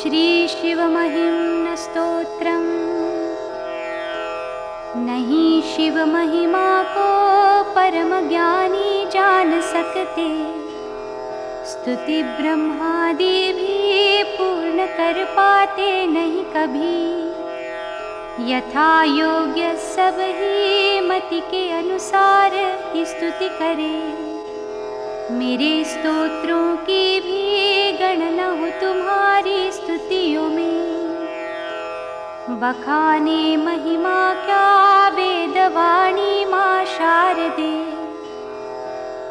श्री शिव महिम्न स्तोत्रम। नहीं शिव महिमा को परम ज्ञानी जान सकते, स्तुति ब्रह्मादि भी पूर्ण कर पाते नहीं कभी। यथा योग्य सब ही मति के अनुसार ही स्तुति करे, मेरे स्तोत्रों की भी गणना हो तुम्हारी स्तुतियों में। बखाने महिमा क्या वेदवाणी माँ शारदे,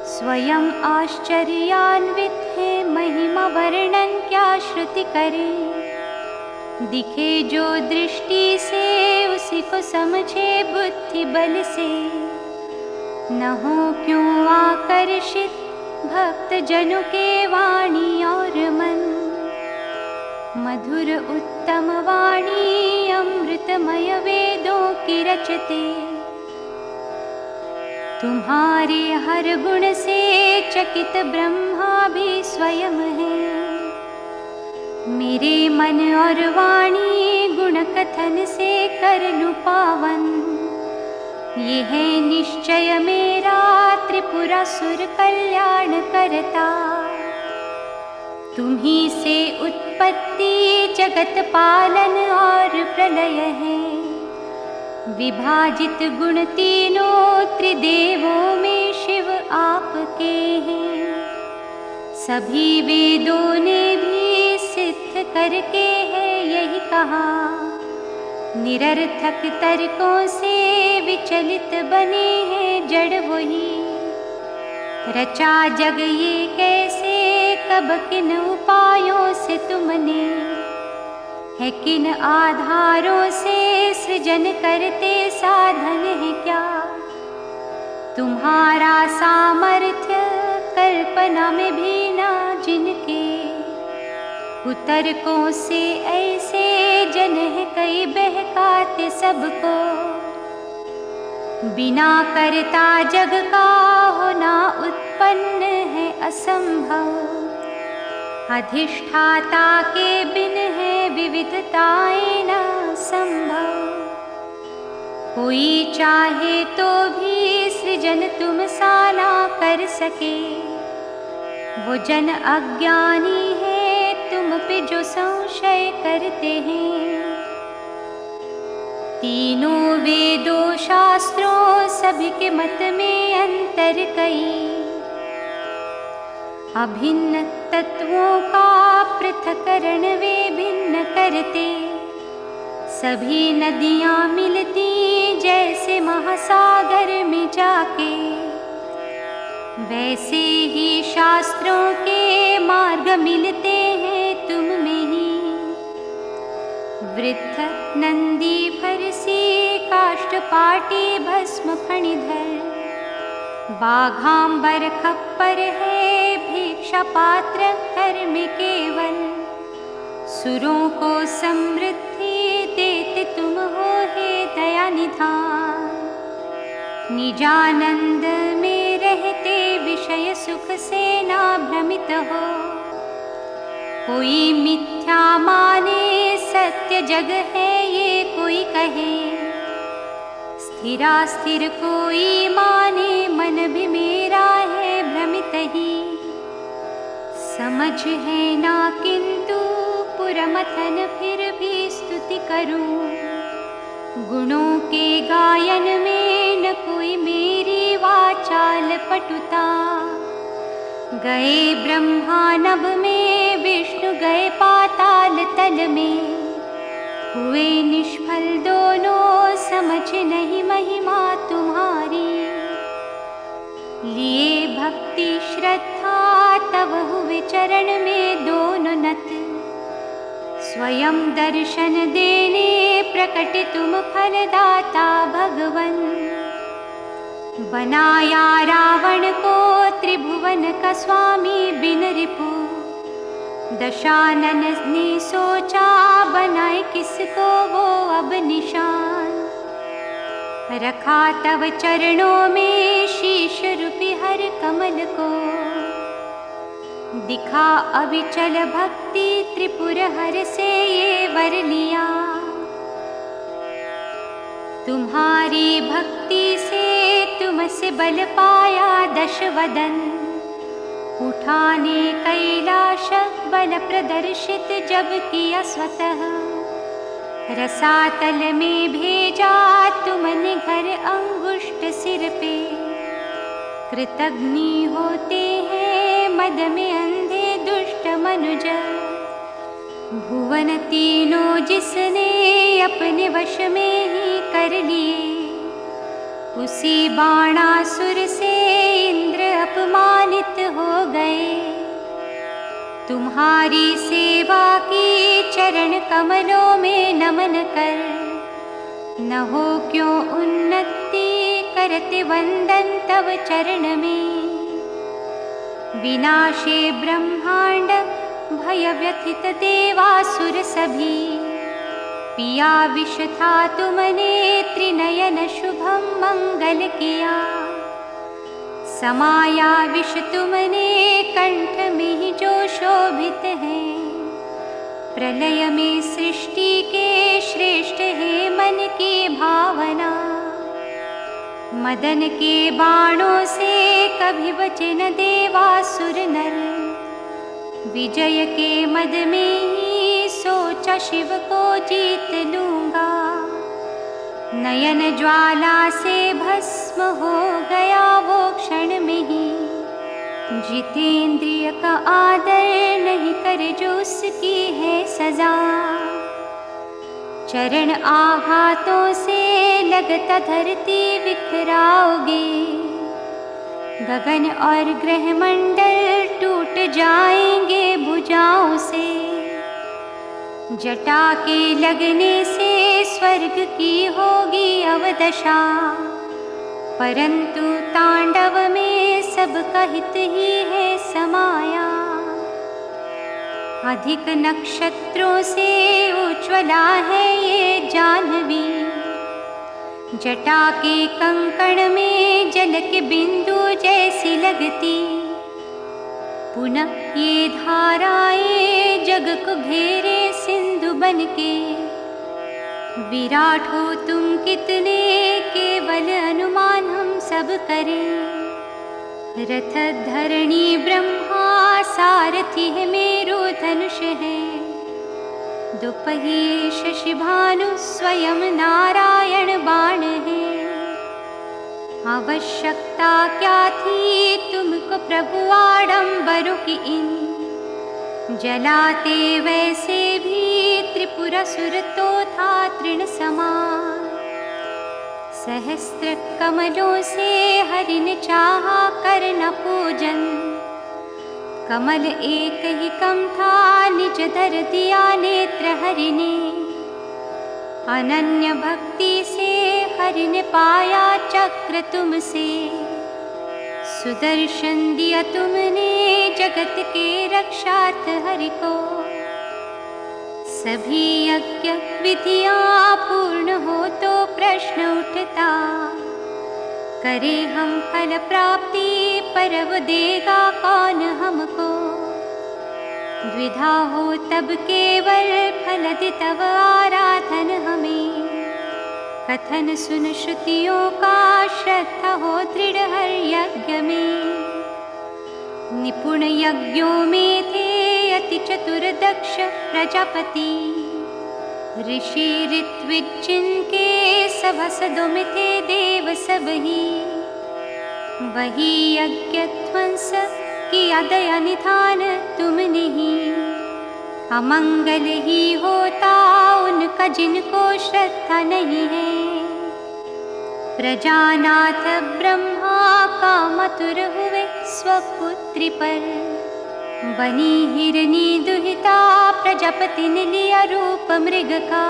स्वयं आश्चर्यान्वित है महिमा वर्णन क्या श्रुति करे। दिखे जो दृष्टि से उसी को समझे बुद्धि बल से, न हो क्यों आकर्षित भक्त जनों के वाणी और मन। मधुर उत्तम वाणी अमृतमय वेदों की रचते, तुम्हारे हर गुण से चकित ब्रह्मा भी स्वयं है। मेरे मन और वाणी गुण कथन से कर लूं पावन, ये है निश्चय मेरा त्रिपुरासुर कल्याण करता। तुम्ही से उत्पत्ति जगत पालन और प्रलय है, विभाजित गुण तीनों त्रिदेवों में शिव आपके हैं। सभी वेदों ने भी सिद्ध करके है यही कहा, निरर्थक तर्कों से विचलित बने हैं जड़ वही। रचा जग ये कैसे, कब किन उपायों से तुमने, है किन आधारों से सृजन करते साधन है क्या। तुम्हारा सामर्थ्य कल्पना में भी ना जिनके, कुतर्कों से ऐसे जन है कई बहकाते सबको। बिना करता जग का होना उत्पन्न है असंभव, अधिष्ठाता के बिन है विविधताएं न संभव। कोई चाहे तो भी सृजन तुम सा ना कर सके, वो जन अज्ञानी है तुम पे जो संशय करते हैं। तीनों वेदों शास्त्रों सभी के मत में अंतर कई, अभिन्न तत्वों का पृथक्करण वे भिन्न करते। सभी नदियाँ मिलती जैसे महासागर में जाके, वैसे ही शास्त्रों के मार्ग मिलते हैं तुम में ही। वृद्ध नंदी फरसी काष्ठपाटी भस्म फणिधर, बाघांबर खप्पर है भिक्षा पात्र हर में केवल। सुरों को समृद्धि देते तुम हो हे दया निधान, निजानंद में रहते विषय सुख से ना भ्रमित हो। कोई मिथ्या माने सत्य जग है ये कोई कहे, स्थिरा स्थिर कोई माने मन भी मेरा है भ्रमित ही। समझ है ना किंतु पुरमथन फिर भी स्तुति करूं, गुणों के गायन में न कोई मेरी वाचाल पटुता। गए ब्रह्मा नभ में, विष्णु गए पाताल तल में, हुए निष्फल दोनों समझ नहीं महिमा तुम्हारी। लिए भक्ति श्रद्धा तब हुए चरण में दोनों नत, स्वयं दर्शन देने प्रकट तुम फलदाता भगवन। बनाया रावण को त्रिभुवन का स्वामी बिन रिपु, दशानन ने सोचा बनाए किसको वो अब निशान। रखा तव चरणों में शीश रूपी हर कमल को, दिखा अविचल भक्ति त्रिपुर हर से ये वर लिया। तुम्हारी भक्ति से तुमसे बल पाया दश वदन, उठाने कैलाश बल प्रदर्शित जब किया स्वतः। रसातल में भेजा तुमने घर अंगुष्ठ सिर पे, कृतघ्नि होते हैं मद में अंधे दुष्ट मनुज। भुवन तीनों जिसने अपने वश में ही कर लिए, उसी बाणासुर से इंद्र अपमानित हो गए। तुम्हारी सेवा की चरण कमलों में नमन कर, न हो क्यों उन्नति करते वंदन तव चरण में। विनाशे ब्रह्मांड भय व्यथित देवासुर सभी, पिया विष था तुमने त्रिनयन शुभम मंगल किया। समाया विष तुमने कंठ में ही जो शोभित है, प्रलय में सृष्टि के श्रेष्ठ है मन की भावना। मदन के बाणों से कभी बचे न देवासुर नर, विजय के मद में ही सोचा शिव को जीत लूंगा। नयन ज्वाला से भस्म हो गया वो क्षण में ही, जितेंद्रिय का आदर नहीं करे जो उसकी है सजा। चरण आघातों से लगता धरती बिखराओगे, गगन और ग्रह मंडल टूट जाएंगे भुजाओं से। जटा के लगने से स्वर्ग की होगी अवदशा, परंतु तांडव में सबका हित ही है समाया। अधिक नक्षत्रों से उज्ज्वला है ये जाह्नवी, जटा के कंकण में जल के बिंदु जैसी लगती। पुनः ये धाराएं जग को घेरे सिंधु बनके, विराट हो तुम कितने केवल अनुमान हम सब करें। रथ धरणी ब्रह्मा सारथी है मेरु धनुष है, दुपहिये शशि भानु स्वयं नारायण बाण है। आवश्यकता क्या थी तुमको प्रभु आडंबरों की इन, जलाते वैसे भी त्रिपुरासुर तो था तृण समान। सहस्त्र कमलों से हरि ने चाहा करना पूजन, कमल एक ही कम था निज धर दिया नेत्र हरि ने। अनन्य भक्ति से हरि ने पाया चक्र तुमसे, सुदर्शन दिया तुमने जगत के रक्षार्थ हरि को। सभी यज्ञ विधियां पूर्ण हो तो प्रश्न उठता, करे हम फल प्राप्ति परव देगा कौन हमको। द्विधा हो तब केवल फल दे तव आराधन हमें, कथन सुन श्रुतियों का श्रद्धा हो दृढ़ हर यज्ञ में। निपुण यज्ञों में थे अति चतुर दक्ष प्रजापति, ऋषि ऋत्विज जिनके सभासदों में थे देव सब ही। वही यज्ञ ध्वंस किया दया निधान तुमने ही, अमंगल ही होता उनका जिनको श्रद्धा नहीं है। प्रजानाथ ब्रह्मा का मथुर हुए स्वपुत्री पर, बनी हिरनी दुहिता प्रजापति ने लिया रूप मृग का।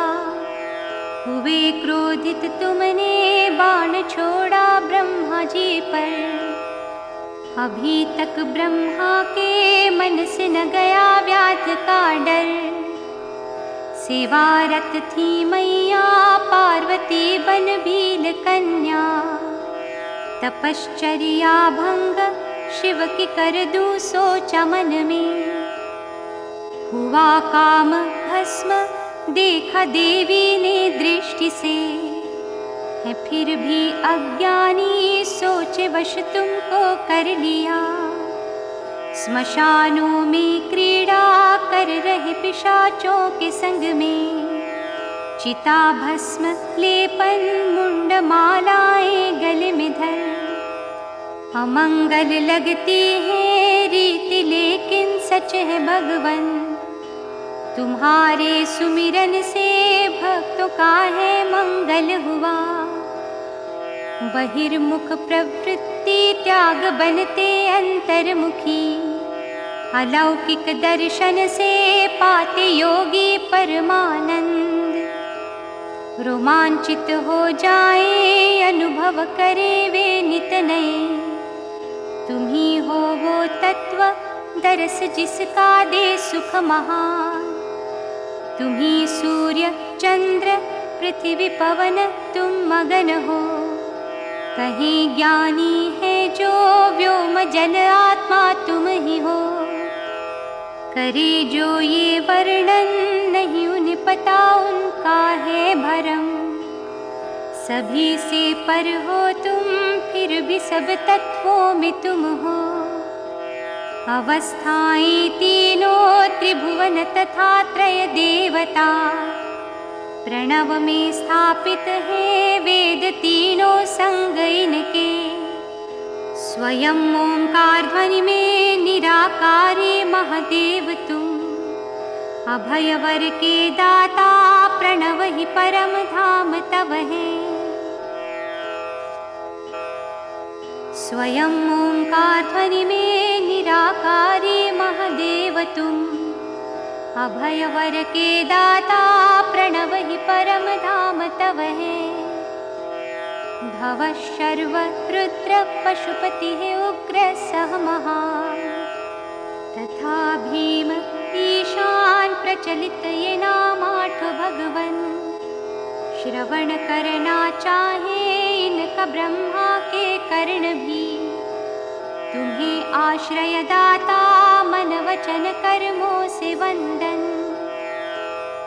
हुए क्रोधित तुमने बाण छोड़ा ब्रह्मा जी पर, अभी तक ब्रह्मा के मन से न गया व्याध का डर। सेवारत थी मैया पार्वती बन भील कन्या, तपश्चर्या भंग शिव की कर दूं सोचा मन में। हुआ काम भस्म देखा देवी ने दृष्टि से, है फिर भी अज्ञानी सोचे वश तुमको कर लिया। स्मशानों में क्रीड़ा कर रहे पिशाचों के संग में, चिता भस्म लेपन मुंड मालाएं गले में धर। अमंगल लगती है रीति लेकिन सच है भगवन, तुम्हारे सुमिरन से भक्तों का है मंगल हुआ। बहिर्मुख प्रवृत्ति त्याग बनते अंतर्मुखी, अलौकिक दर्शन से पाते योगी परमानंद। रोमांचित हो जाए अनुभव करे वे नित नए, तुम ही हो वो तत्व दरस जिसका दे सुख महान। तुम ही सूर्य चंद्र पृथ्वी पवन तुम मगन हो, कहीं ज्ञानी है जो व्योम जल आत्मा तुम ही हो। करे जो ये वर्णन नहीं उन्हें पता उनका है भरम, सभी से पर हो तुम फिर भी सब तत्वों में तुम हो। अवस्थाएं तीनों त्रिभुवन तथा त्रय देवता, प्रणव में स्थापित है वेद तीनों संग इनके। स्वयं ओंकार ध्वनि में निराकारी महादेव तुम, अभय वर के दाता प्रणव ही परम धाम तव है। स्वयं ओंकार ध्वनि में निराकारी महादेव तुम, अभय वर के दाता प्रणव ही परम धाम तव है। भव शर्व रुद्र पशुपति है उग्र सह महान, तथा भीम ईशान प्रचलित ये नाम आठ भगवन। श्रवण करना चाहे इनका ब्रह्मा के कर्ण भी, तुम्हें आश्रय दाता मन वचन कर्मों से वंदन।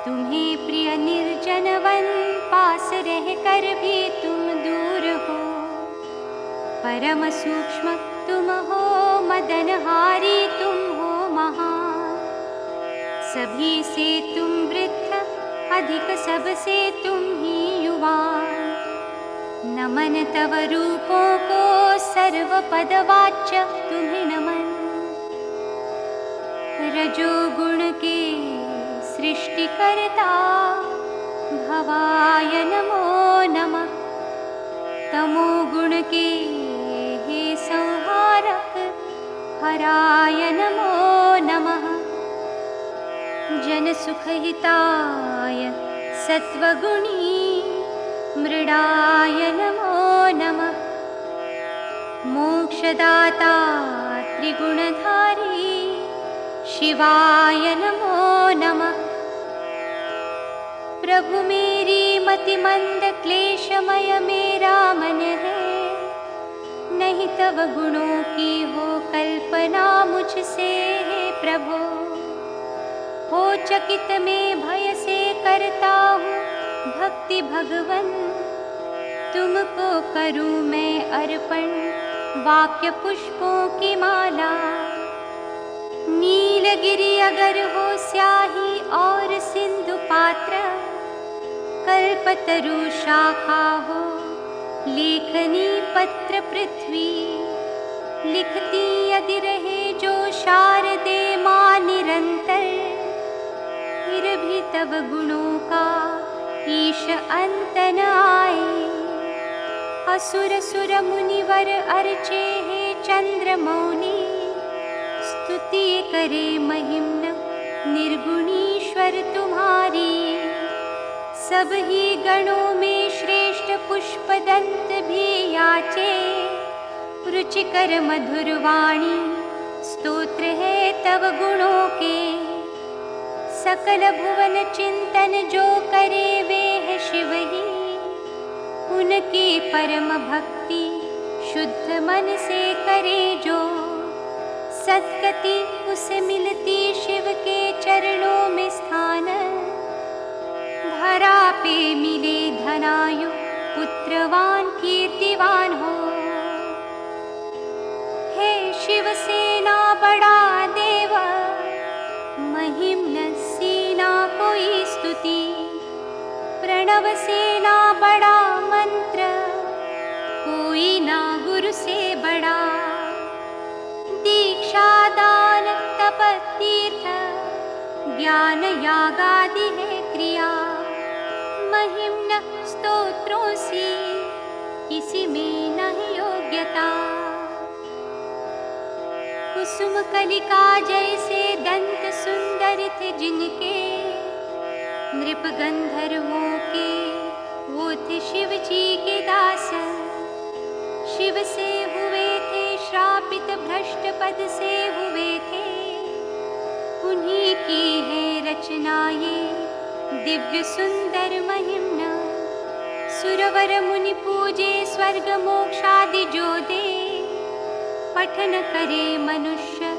तुम्हें प्रिय निर्जन वन पास रह कर भी तुम दूर हो, परम सूक्ष्म तुम हो मदनहारी तुम हो महान। सभी से तुम वृद्ध अधिक सबसे तुम ही युवा, नमन तव रूपों को सर्व पदवाच्य तुम्हें नमन। रजोगुण के सृष्टि करता भवाय नमो नमः, तमोगुण के हे संहारक हराय नमो नमः। जन सुख हिताय सत्वगुणी मृडाय नमो नमः। मोक्षदाता त्रिगुणधारी शिवाय नमो नमः। प्रभु मेरी मति मंद क्लेशमय मेरा मन है, नहीं तव गुणों की हो कल्पना मुझसे है प्रभु। हो चकित में भय से करता हूँ भक्ति भगवन, तुमको करूँ मैं अर्पण वाक्य पुष्पों की माला। नीलगिरि अगर हो स्याही और सिंधु पात्र, कल्पतरु शाखा हो लेखनी पत्र पृथ्वी। लिखती यदि रहे जो शारदे माँ निरंतर, फिर भी तब गुणों का ईश अंत न आए। असुर सुर मुनिवर अर्चे है चंद्र मौनी, स्तुति करे महिम्न निर्गुणीश्वर तुम्हारी। सब ही गणों में श्रेष्ठ पुष्पदंत भी याचे, रुचिकर मधुर वाणी स्तोत्र है तव गुणों के। सकल भुवन चिंतन जो करे वे है शिव ही, उनकी परम भक्ति शुद्ध मन से करे जो। सद्गति उसे मिलती शिव के चरणों में स्थान। धरा पे मिले धनायु पुत्रवान कीर्तिवान हो। हे शिव सेना बड़ा देव, महिम्न सेना कोई स्तुति। प्रणव सेना बड़ा मंत्र, कोई ना गुरु से बड़ा। दीक्षा दान तप तीर्थ, ज्ञान यागादि है क्रिया। महिम्न स्तोत्रों से किसी में नहीं योग्यता। कुसुम कलिका जैसे दंत सुंदर थे जिनके, नृप गंधर्वों के वो थे शिव जी के दास। शिव से हुए थे श्रापित, भ्रष्ट पद से हुए थे। उन्हीं की है रचना ये दिव्य सुंदर महिम्न। सुरवर मुनि पूजे स्वर्ग मोक्षादि जो दे। पठन करे मनुष्य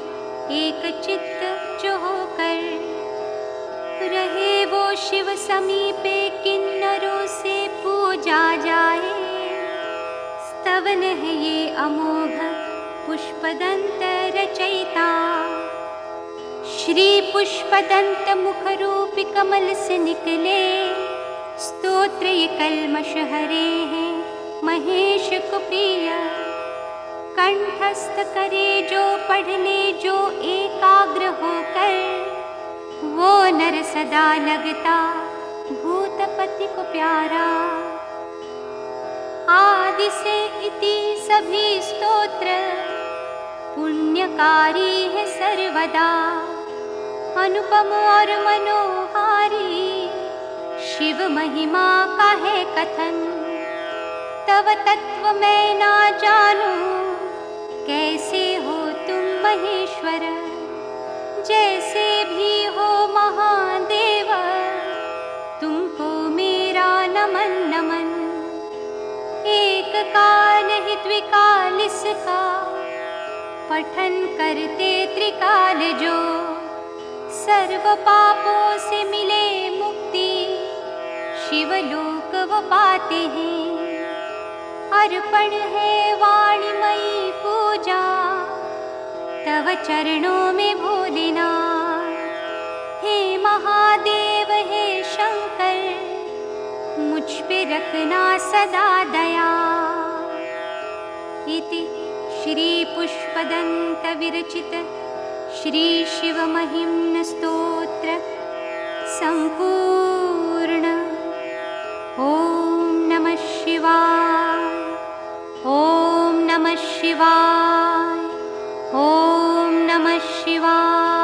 एक चित्त जो होकर। रहे वो शिव समीपे, किन्नरों से पूजा जाए। स्तवन है ये अमोघ पुष्पदंत रचयिता। श्री पुष्पदंत मुख रूपी कमल से निकले। स्तोत्र ये कल्मष हरे हैं महेश को प्रिय। कंठस्थ करे जो पढ़ ले जो एकाग्र होकर। वो नर सदा लगता भूतपति को प्यारा। आदि से इति सभी स्तोत्र, पुण्यकारी है सर्वदा। अनुपम और मनोहारी, शिव महिमा का है कथन। तव तत्व मैं ना जानूं, कैसे हो तुम महेश्वर। जैसे भी हो महादेव, तुमको मेरा नमन नमन। एक काल ही द्विकाल इसका, पठन करते त्रिकाल जो। सर्व पापों से मिले मुक्ति, शिवलोक वो पाते हैं। अर्पण है वाणीमयी पूजा, तव चरणों में भोलेनाथ। हे महादेव हे शंकर, मुझ पे रखना सदा दया। इति श्री पुष्पदंत विरचित श्री शिव महिम्न स्तोत्र संपूर्ण। ओम नमः शिवाय, ओम नमः शिवाय, ओम नमः शिवाय।